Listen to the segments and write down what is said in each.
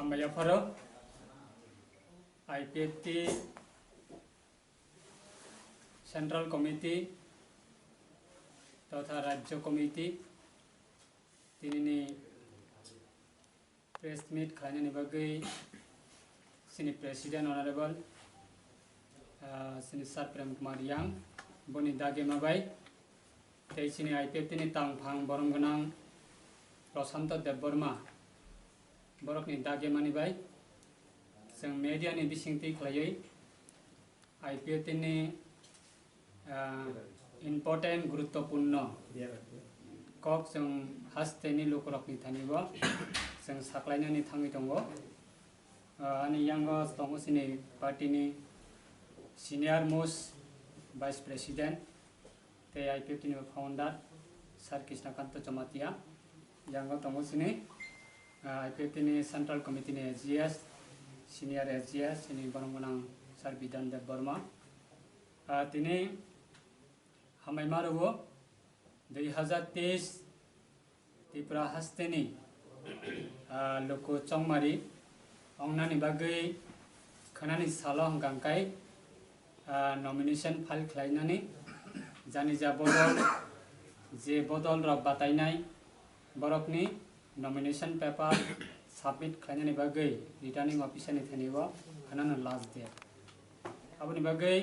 Hambayafaro IPFT Central Committee तथा राज्य committee तिनी प्रेस मीट खाने बगै सिनी प्रेसिडेंट ऑनरेबल सिनी सर प्रेम कुमार यांग बनी दागे माबाई ते सिनी IPFT नि तांगफांग बरंगनां प्रशांत देवबर्मा बरकनि दागे मानि बाई जों मीडिया नि बिसिंथि खालायै IPFT नि important गुरुत्वपूर्ण कक जों हास्तेनि लोकरकनि थानिबो जों साक्लायनानै थाङै दङ अनि यांग दङ सिनि पार्टीनि सीनियर मोस्ट वाइस प्रेसिडेंट ते IPFT नि फाउंडर सर कृष्णकांत चमातिया यांग दङ सिनि IPFT नि सेंट्रल कमिटी नि SGS सीनियर SGS सिनि बरंगनां सर बिधान देव वर्मा तिनी हमाइमारुवो 2023 त्रिपुरा हास्तेनि लुकु चौंगमारी अंगनानि बागै खनानि सालो हंगांकाय नॉमिनेशन फाइल खालायनानै जानि जा बदल जे बदल र बातायनाय बरकनि नॉमिनेशन पेपर सबमिट खालायनानै बागै रिटर्निंग ऑफिसरनि थानिबो खनानो लास्ट डेट अबनि बागै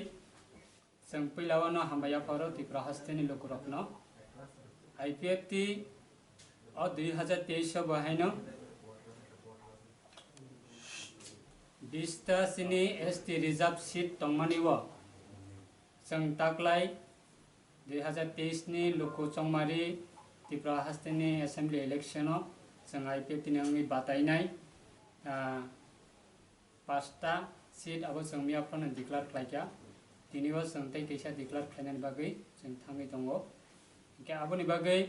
जों पहिलावनो हामबायाफोरो त्रिपुरा हास्तेनि लोकरकनो IPFT 2023 बहायनो 20 ता सिनि ST रिजर्व सीट तंमानिवो जों ताकलाय 2023 नि लुकु चौंगमारी त्रिपुरा हास्तेनि असेंबली इलेक्शनो जों IPFT नि अंगि बातायनाय 5टा सीट अब जों मियाफ्रानो डिक्लेयर खालायगा तिनिबो जों तै कैसा डिक्लेयर खालायनायनि बागै जों थाङै दङ के आबोनि बागै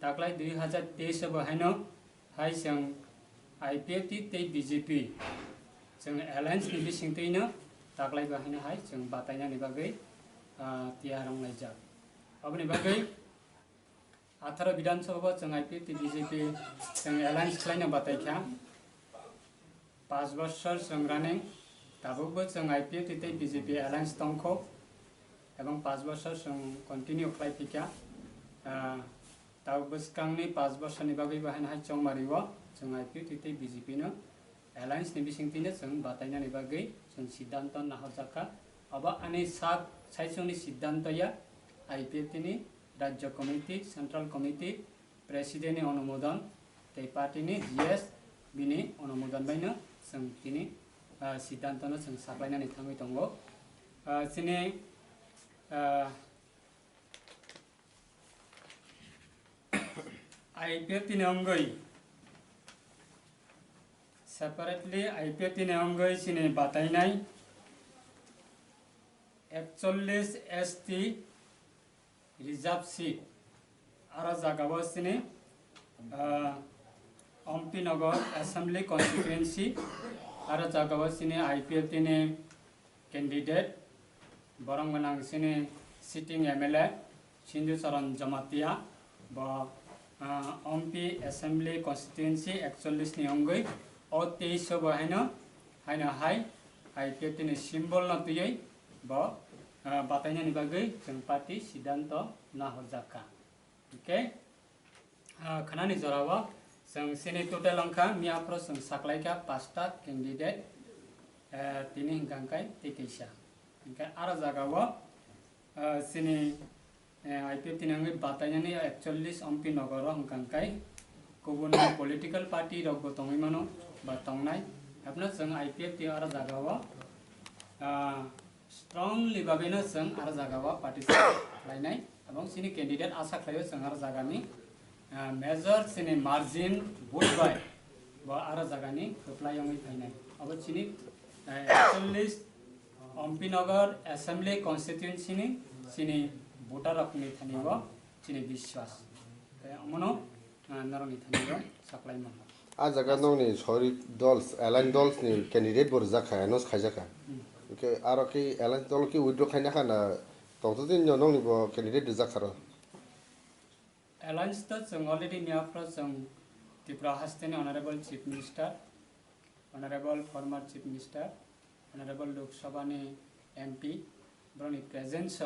दाख्लै 2023 बहायनो हाय जों IPFT तै BJP जों एलायंस नि बिसिंतैनो दाख्लै बहायनो हाय जों बातायनायनि बागै तियारं लायजा आबोनि बागै 18 विधानसभा जों IPFT BJP जों एलायंस खालायनो बातायखा 5 बोसोर जों रानिं दाबोबो जों IPFT तै BJP एलायंस दंखौ एवं 5 बोसोर जों कंटिन्यू खालायफिका दाबो सिगांनि 5 बोसोरनि बागै बाहायनो हाय चौंगमारिवो जों IPFT तै BJP नो एलायंस नि बिसिंतिनो जों बातायनायनि बागै जों सिद्धांत नाहरजाखा अब आनि सात साइसोनि सिद्धांतया IPFT नि राज्य कमिटी सेंट्रल कमिटी प्रेसिडेंट नि अनुमोदन तै पार्टी नि GS बिनि अनुमोदन बायनो जों तिनि सिद्धांतनो जों साप्लायनानै थाङै दङ सिनि IPFT नि अंगै सेपारेटली IPFT नि अंगै सिनि बातायनाय 41 ST रिजर्व सीट आरो जागाबो सिनि MP नगर असेंबली कॉन्स्टिट्यूएंसी आरो जागाबो सिनि IPFT नि कैंडिडेट बरंगनां सिनि सिटिंग MLA सिंधु चरण जमातिया ब MP असेंबली कॉन्स्टिट्यूएंसी 41 नि अंगै ओ 23 बहायनो हायनो हाय IPFT नि सिम्बल न तुयै ब बातायनायनि बागै जों पार्टी सिद्धांत नाहरजाखा ओके खनानि जरावा जों सिनि टोटल अंका मियाफ्रो जों साक्लायका 5टा कैंडिडेट तिनि हिंगांकाय तिकैसा ओके आरो जागावो सिनि IPFT नि अंगै बातायनानै 41 MP नगर हिंगांकाय गुबुन पॉलिटिकल पार्टी रगबो तंगैमानो बा तंनाय हेबनो जों IPFT आरो जागावो स्ट्रांगली बागैनो जों आरो जागावो पार्टिसिपेट खालायनाय एवं सिनि कैंडिडेट आशा खालायो जों आरो जागानि मेजर सिनि मार्जिन वोट बाय बा आरो जागानि खोप्लायङै फैनाय अब सिनि 41 MP नगर असेंबली कॉन्स्टिट्यूएंसी नि सिनि वोटर अपनी थानिबो सिनि विश्वास अमनो नरनि थानिबो साप्लायमोन आ जगह नंनि सरी दल्स एलाइन दल्स नि कैंडिडेट बर जाखा नस खायजाखा ओके आरो कि एलाइन दल कि विथड्र खायना खाना तंतो दिन नंनि बो कैंडिडेट जाखारो एलायंस तो जों अलरेडी मियाफ्रा जों त्रिपुरा हास्टेनि honourable chief minister Honorable former Chief Minister, Honorable Lok Sabha ni MP, broni presence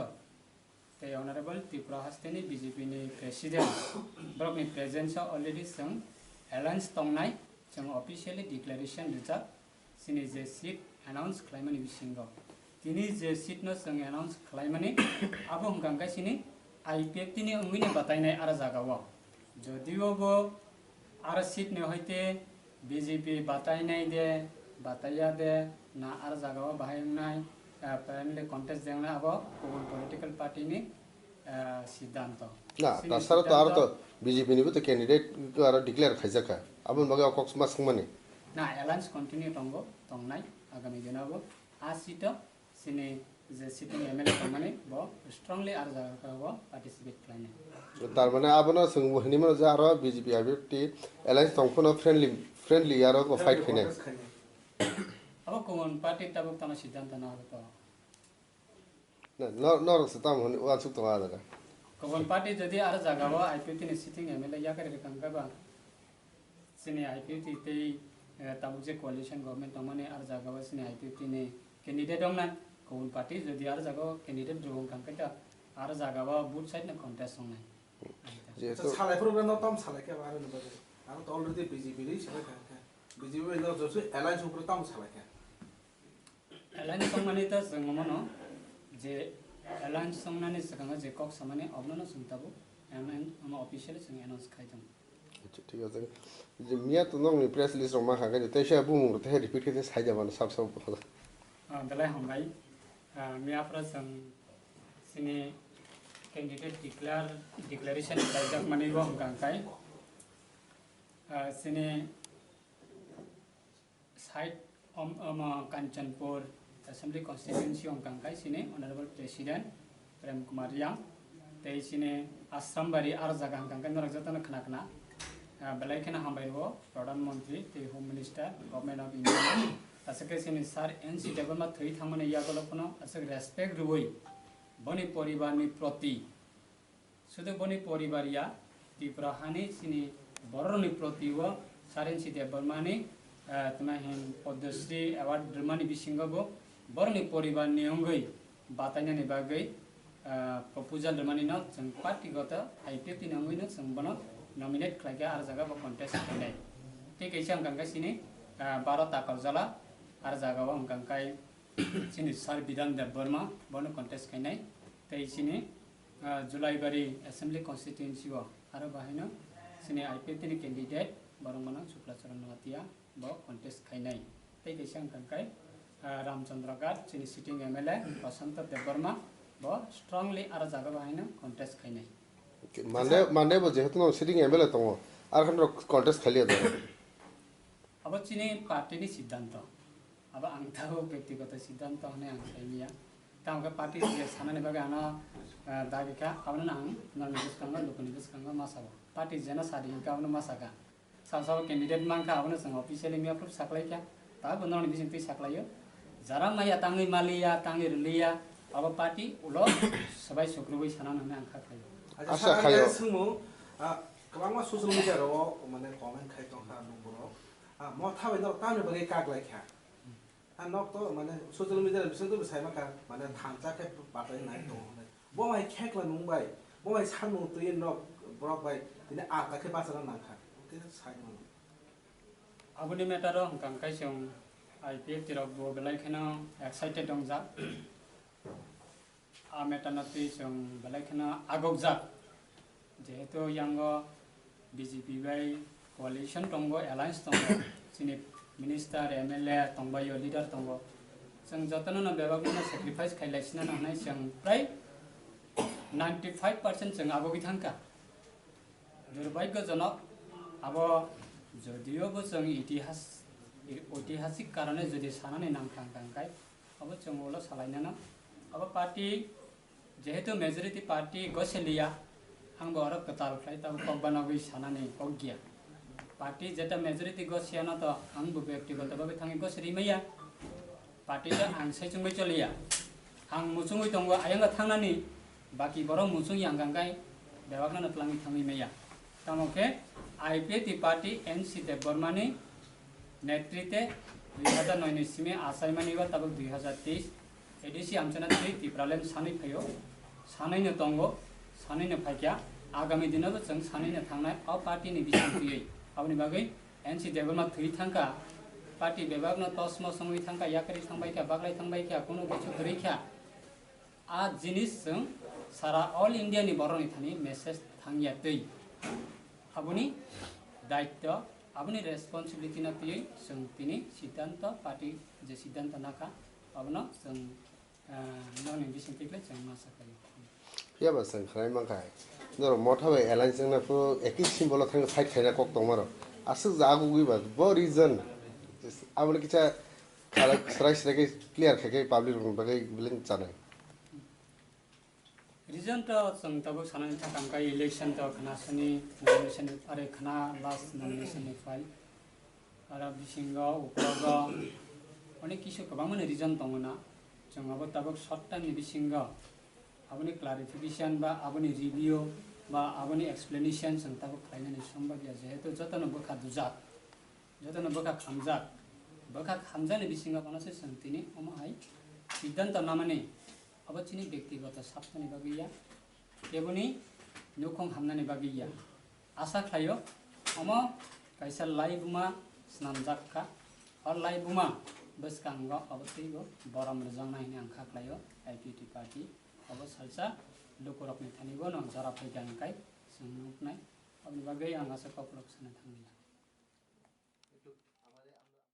the Honorable Tripura Hasteni BJP ni President, broni presence already sung alliance tongnai, sung officially declaration rijak, sini je seat announce claimani bisingo. Tini je seat no sung announce claimani, abo hungkangkai sini IPFT ni ungwini Batai nai ara jagawa. Jodio bo ara seat ne hoite BJP Batai nai de, Bataya de, na ara jagawa bahai nai, apparently contest dengna abo political party ni Siddhanto. Na, tasara to ara to BJP ni buto candidate ko ara declare khaijaka. Abun baga okoks mas ngmani. Na alliance continue tongnai agami dinabo asito sini je sitting MLA tongmani bo strongly ara jagawa bo participate claiming. तार माने आबना संग हनी मन जा आरो BJP IPFT Allianz तंखनो friendly यारो को fight खने अब कोन पार्टी तब तम सिद्धांत न हो न न रस तम हनी वासुक तो आदा कोन पार्टी जदि आरो जगाव आईपीएफटी नि सिटिंग एमएलए या करे कंका सिने आईपीएफटी ते तब जे कोलिशन गवर्नमेंट तमने आरो जगाव सिने आईपीएफटी नि कैंडिडेट दंना कोन पार्टी जदि आरो जगाव कैंडिडेट जो कंका आरो जगाव बुथ साइड न कॉन्टेस्ट होना तो सालाय प्रोग्राम न तम सालाय के बारे में बजे आरो तो ऑलरेडी बीजेपी रे सालाय का बीजेपी में न जसो एलायंस ऊपर तम सालाय के एलायंस संगमाने त संगमनो जे एलायंस संगनाने सकांग जे कक समाने अबनो न सुनताबो एमएन हम ऑफिशियल संग अनाउंस खाइतम ठीक है जे मिया तो नंग प्रेस लिस्ट मा खागे तेसा बुमुंग ते रिपीट के साइजा मान सब सब दलाई हमबाई मिया प्रसंग सिने candidate declaration kaisa mani go hangkai sini side Kanchanpur assembly constituency hangkai sini honorable president Prem Kumar Yang tei sini Assam Bari ar jaga hangkai norak jatana khana khana belai khana hambai go pradhan mantri tei home minister government of India asake sini sar NC table ma three thangmane ya golokono asake respect ruoi बनी परिवार नि प्रति सुदे बनी परिवार या त्रिपुरा हानि सिनी बरर नि प्रति व सारेन सिते बर्मानि तमा हेन पद्मश्री अवार्ड बर्मानि बिसिंगबो बरनि परिवार नि अंगै बातायना नि बागै प्रपोजल बर्मानि न जों पार्टीगत आईपीएफटी नंगै न जों बन नॉमिनेट खालायगा आर जागा ब कन्टेस्ट खालायनाय ठीक ऐसे अंकांका सिनी 12 ताकर जला आर जागा व अंकांकाय सिनी सार विधान देव बर्मा बन कन्टेस्ट खालायनाय तै सिनी जुलाई बारी असेंबली कॉन्स्टिट्यूएंसी व आरो बाहायनो सिनी आईपीएफटी नि कैंडिडेट बरंगमना सुक्लाचरण नातिया ब कन्टेस्ट खालायनाय तै कैसे अंकांकाय रामचंद्र गाट सिनी सिटिंग एमएलए बसंत देव बर्मा ब स्ट्रांगली आरो जागा बाहायनो कन्टेस्ट खालायनाय माने ब जेहेतु न सिटिंग एमएलए दङ आर खन कन्टेस्ट खालिया दङ अब सिनी पार्टी नि सिद्धांत अब आंथाहो व्यक्तिगत सिद्धांत हने आं साइमिया तामका पार्टी जे सानाने बागे आना दागिका आवनो नां नर्मी गोसकांगा लुकुनि गोसकांगा मासाबो पार्टी जेना सादिका आवनो मासाका सावसाव कैंडिडेट मांका आवनो जों ऑफिशियली मियाफोर साख्लायका ता बनरनि बिसिं ति साख्लायो जारा माया ताङै मालिया ताङै रुलिया अब पार्टी उलो सबाय सुग्रुबै सानान हने आं खाखायो आसा खायो सुमु गोबां ससियेल मिडिया रो माने कमेन्ट खाय दंखा नंबरो म थाबाय न तानो बागे कागलायखा नक तो माने ससियल मिडिया बिसोर तो साइमा का माने थांजा के बाताय नाय दं बो माय खेकला नुंबाय बो माय सानु तुय नक ब्रक बाय दिने आका के बासरा नाखा ते साइमा अबनि मेटारो हंकांकाय जों आईपीएफटी रो बो बेलाय खनो एक्साइटेड दं जा आ मेटानति जों बेलाय खनो आगक जा जेहेतु यांगो बीजेपी बाय कोalition दंगो एलायंस दंगो सिनि मिनिस्टार एमएलए तंबायो लीडर तंगो जों जतन बेबागनो सैक्रिफाइस खायलायसिना नाय जों प्राय 95% जों आबो बिथांका दुर्भाग्यजनक अब जदियो बो जों ऐतिहासिक कारणे जदि सानानै नांखांखांखाय अब जों ओलो सालायना अब पार्टी जेहेतु मेजॉरिटी पार्टी गसेलिया आंबो आरो कताल फ्लाइट अब कबानागै सानानै कगिया पार्टी जेटा मेजॉरिटी गसियाना तो आंबो व्यक्तिगत भाबे थाङै गसरिमैया पार्टी दा आं साइचुंगै चलिया आं मुचुंगै दंगो आयांगा थांनानै बाकी बर मुचुं यांगांगाय बेवागना प्लांगै थाङैमैया तामके आईपीएफटी पार्टी एनसी देव बर्मानि नेतृत्वे 2009 सिमे आसायमानिबा तब 2023 एडिसि आमचना थ्री प्रॉब्लम सानै फैयो सानैनो दंगो सानैनो फाइक्या आगामी दिनावबो जों सानैनो थांनाय अ पार्टीनि बिसांथियै आबनि बागै एनसि देबलमा थै थांका पार्टी बेबागनो तसम सङै थांका याकरि थांबायका बागलाय थांबायका कोनो किछु गरैख्या आ जिनिस जों सारा ऑल इंडिया नि बरनि थानि मेसेज थांगिया दै आबनि दायित्व आबनि रेस्पॉन्सिबिलिटी न तियै जों तिनि सिद्धांत पार्टी जे सिद्धांत नाका अबनो जों ननि बिसिंथिखले जों मासा खायो या बसन खराय मंखाय नरो मथाबे एलायंस जोंना फो एकी सिम्बल थांग फाइट खायना कक दंमारो आसु जागु गइबा ब रिजन आबनि किचा खाला सराय सराय क्लियर खाय पब्लिक बागै बिलिन जानाय रिजन तो जों तब साननि थाखाय इलेक्शन तो खनासनि नमिनेशन आरो खना लास्ट नमिनेशन फाइल आरो बिसिंगाव उप्रागा अनेक किसु गोबां माने रिजन दंना जों अब तब शॉर्ट टाइम नि बिसिंगाव आबनि क्लारिफिकेशन बा आबनि रिव्यू बा आबनि एक्सप्लेनेशन जों तब खायनानै समबादिया जेहेतु जतन बखा दुजा जतन बखा खामजानि बिसिंगाव अनसे संतिनि अमाय सिद्धांत नामने अब चिनी व्यक्तिगत साप्तनि बागैया केबुनि नुखं हामनानि बागैया आशा खायो अम काइसा लाइबमा स्नामजाक्का और लाइबमा बसकांग अबतैगो बरम रजंनायनि आंखा खायो आईपीएफटी पार्टी अब सालसा लुकु रकनि थानिबो न जरा फैगांकाय जों नुनाय अब बागै आं आशा कपलक्सना थांनिया